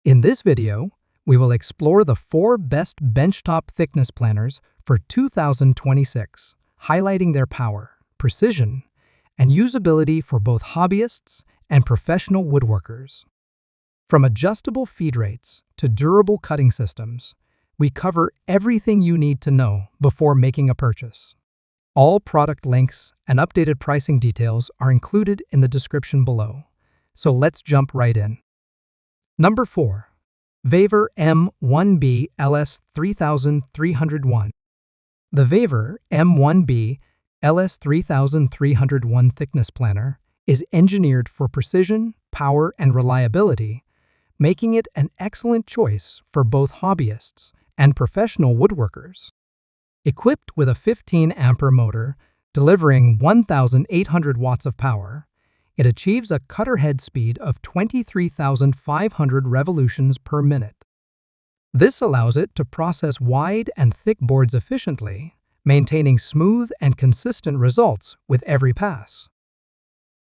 In this video, we will explore the 4 best benchtop thickness planners for 2026, highlighting their power, precision, and usability for both hobbyists and professional woodworkers. From adjustable feed rates to durable cutting systems, we cover everything you need to know before making a purchase. All product links and updated pricing details are included in the description below, so let's jump right in. Number 4. VEVOR M1B LS3301. The VEVOR M1B LS3301 thickness planner is engineered for precision, power, and reliability, making it an excellent choice for both hobbyists and professional woodworkers. Equipped with a 15-ampere motor delivering 1,800 watts of power, it achieves a cutter head speed of 23,500 revolutions per minute. This allows it to process wide and thick boards efficiently, maintaining smooth and consistent results with every pass.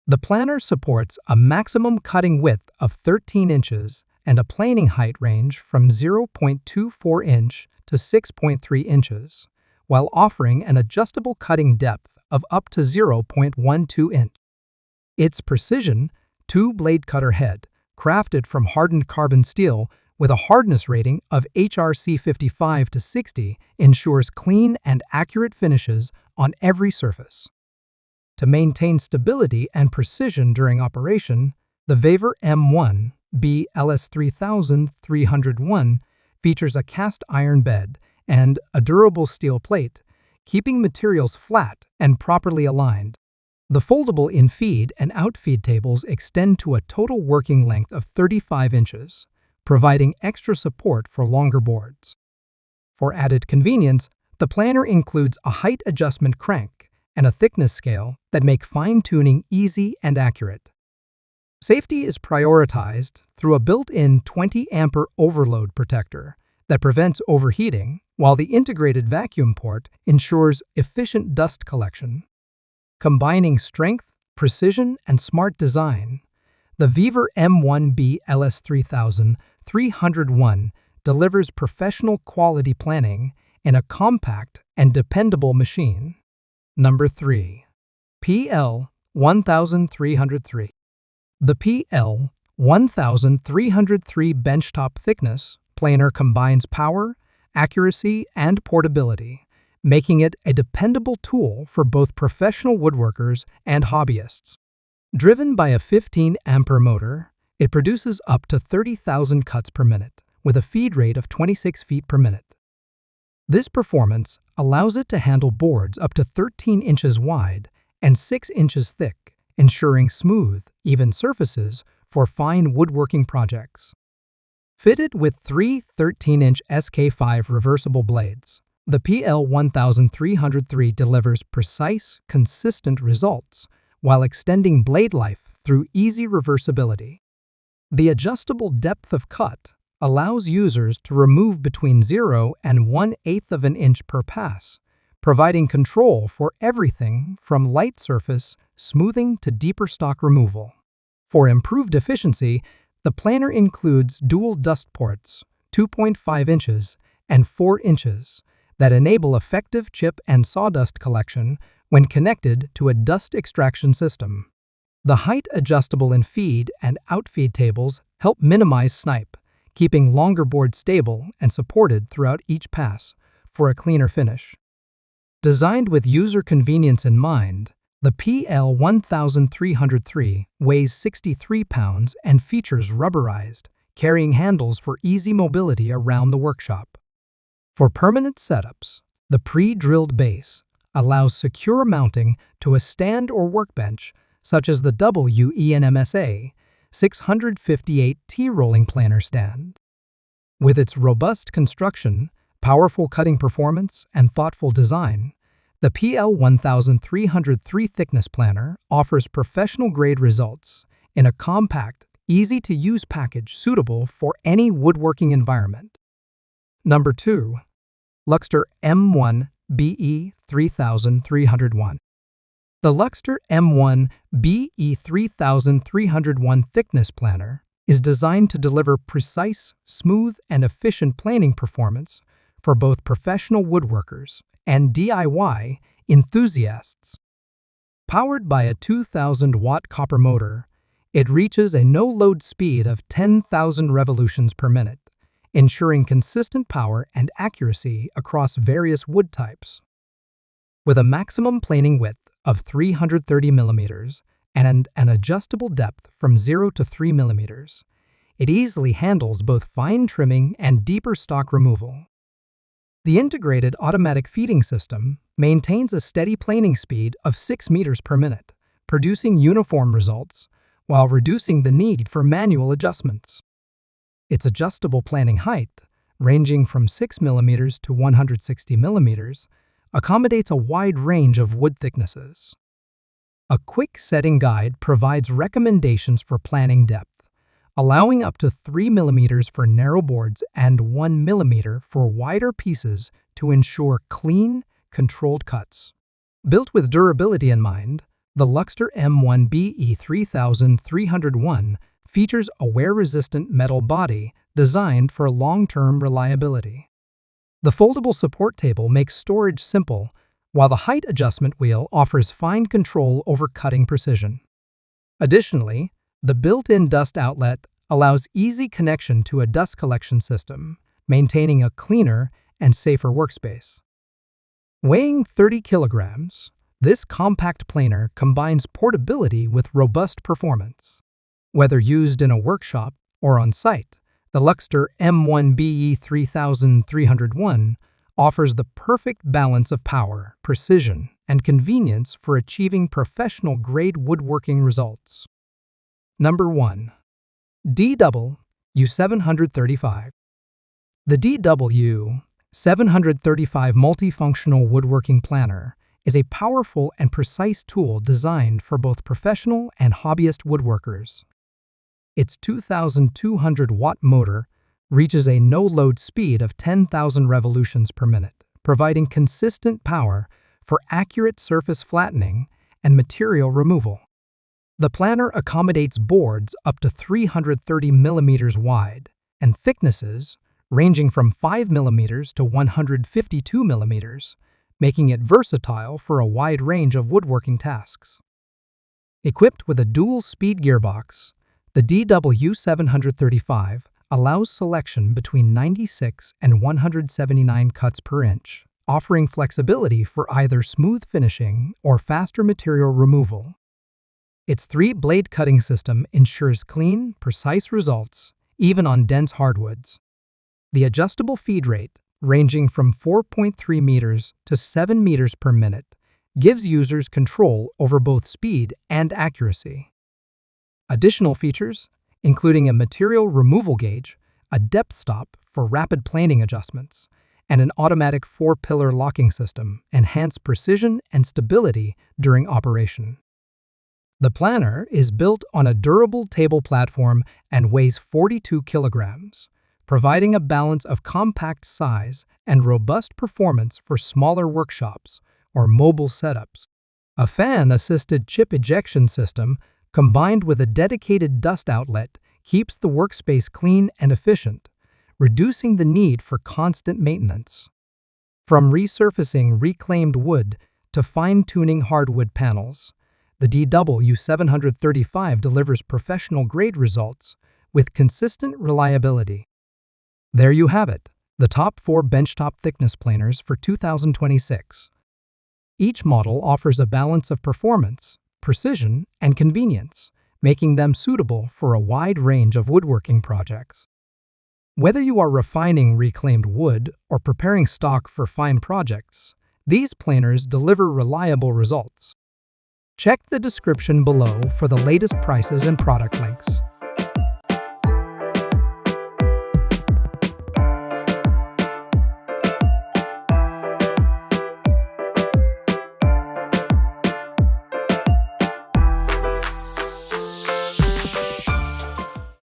The planner supports a maximum cutting width of 13 inches and a planing height range from 0.24 inch to 6.3 inches, while offering an adjustable cutting depth of up to 0.12 inch. Its precision, 2-blade cutter head, crafted from hardened carbon steel with a hardness rating of HRC 55 to 60, ensures clean and accurate finishes on every surface. To maintain stability and precision during operation, the VEVOR M1B LS3301 features a cast iron bed and a durable steel plate, keeping materials flat and properly aligned. The foldable in-feed and out-feed tables extend to a total working length of 35 inches, providing extra support for longer boards. For added convenience, the planner includes a height adjustment crank and a thickness scale that make fine-tuning easy and accurate. Safety is prioritized through a built-in 20-ampere overload protector that prevents overheating, while the integrated vacuum port ensures efficient dust collection. Combining strength, precision, and smart design, the VEVOR M1B LS3301 delivers professional quality planning in a compact and dependable machine. Number 3. PL1303. The PL1303 benchtop thickness planer combines power, accuracy, and portability, making it a dependable tool for both professional woodworkers and hobbyists. Driven by a 15-ampere motor, it produces up to 30,000 cuts per minute, with a feed rate of 26 feet per minute. This performance allows it to handle boards up to 13 inches wide and 6 inches thick, ensuring smooth, even surfaces for fine woodworking projects. Fitted with 3 13-inch SK5 reversible blades, the PL1303 delivers precise, consistent results while extending blade life through easy reversibility. The adjustable depth of cut allows users to remove between 0 and 1/8 of an inch per pass, providing control for everything from light surface smoothing to deeper stock removal. For improved efficiency, the planner includes dual dust ports, 2.5 inches and 4 inches, that enable effective chip and sawdust collection when connected to a dust extraction system. The height-adjustable in-feed and out-feed tables help minimize snipe, keeping longer boards stable and supported throughout each pass for a cleaner finish. Designed with user convenience in mind, the PL1303 weighs 63 pounds and features rubberized, carrying handles for easy mobility around the workshop. For permanent setups, the pre-drilled base allows secure mounting to a stand or workbench, such as the WENMSA 658 T-rolling planner stand. With its robust construction, powerful cutting performance, and thoughtful design, the PL1303 thickness planner offers professional-grade results in a compact, easy-to-use package suitable for any woodworking environment. Number 2. LUXTER M1BE3301. The LUXTER M1BE3301 thickness planner is designed to deliver precise, smooth, and efficient planing performance for both professional woodworkers and DIY enthusiasts. Powered by a 2,000-watt copper motor, it reaches a no-load speed of 10,000 revolutions per minute, ensuring consistent power and accuracy across various wood types. With a maximum planing width of 330 millimeters and an adjustable depth from 0 to 3 millimeters, it easily handles both fine trimming and deeper stock removal. The integrated automatic feeding system maintains a steady planing speed of 6 meters per minute, producing uniform results while reducing the need for manual adjustments. Its adjustable planing height, ranging from 6 millimeters to 160 millimeters, accommodates a wide range of wood thicknesses. A quick setting guide provides recommendations for planing depth, allowing up to 3 millimeters for narrow boards and 1 millimeter for wider pieces to ensure clean, controlled cuts. Built with durability in mind, the LUXTER M1 features a wear-resistant metal body designed for long-term reliability. The foldable support table makes storage simple, while the height adjustment wheel offers fine control over cutting precision. Additionally, the built-in dust outlet allows easy connection to a dust collection system, maintaining a cleaner and safer workspace. Weighing 30 kilograms, this compact planer combines portability with robust performance. Whether used in a workshop or on site, the LUXTER M1 offers the perfect balance of power, precision, and convenience for achieving professional-grade woodworking results. Number 1. DW735. The DW735 multifunctional woodworking planner is a powerful and precise tool designed for both professional and hobbyist woodworkers. Its 2,200-watt motor reaches a no-load speed of 10,000 revolutions per minute, providing consistent power for accurate surface flattening and material removal. The planner accommodates boards up to 330 millimeters wide and thicknesses ranging from 5 millimeters to 152 millimeters, making it versatile for a wide range of woodworking tasks. Equipped with a dual-speed gearbox, the DW735 allows selection between 96 and 179 cuts per inch, offering flexibility for either smooth finishing or faster material removal. Its 3-blade cutting system ensures clean, precise results, even on dense hardwoods. The adjustable feed rate, ranging from 4.3 meters to 7 meters per minute, gives users control over both speed and accuracy. Additional features, including a material removal gauge, a depth stop for rapid planing adjustments, and an automatic 4-pillar locking system, enhance precision and stability during operation. The planner is built on a durable table platform and weighs 42 kilograms, providing a balance of compact size and robust performance for smaller workshops or mobile setups. A fan-assisted chip ejection system combined with a dedicated dust outlet keeps the workspace clean and efficient, reducing the need for constant maintenance. From resurfacing reclaimed wood to fine-tuning hardwood panels, the DW735 delivers professional-grade results with consistent reliability. There you have it, the top 4 benchtop thickness planers for 2026. Each model offers a balance of performance, precision, and convenience, making them suitable for a wide range of woodworking projects. Whether you are refining reclaimed wood or preparing stock for fine projects, these planers deliver reliable results. Check the description below for the latest prices and product links.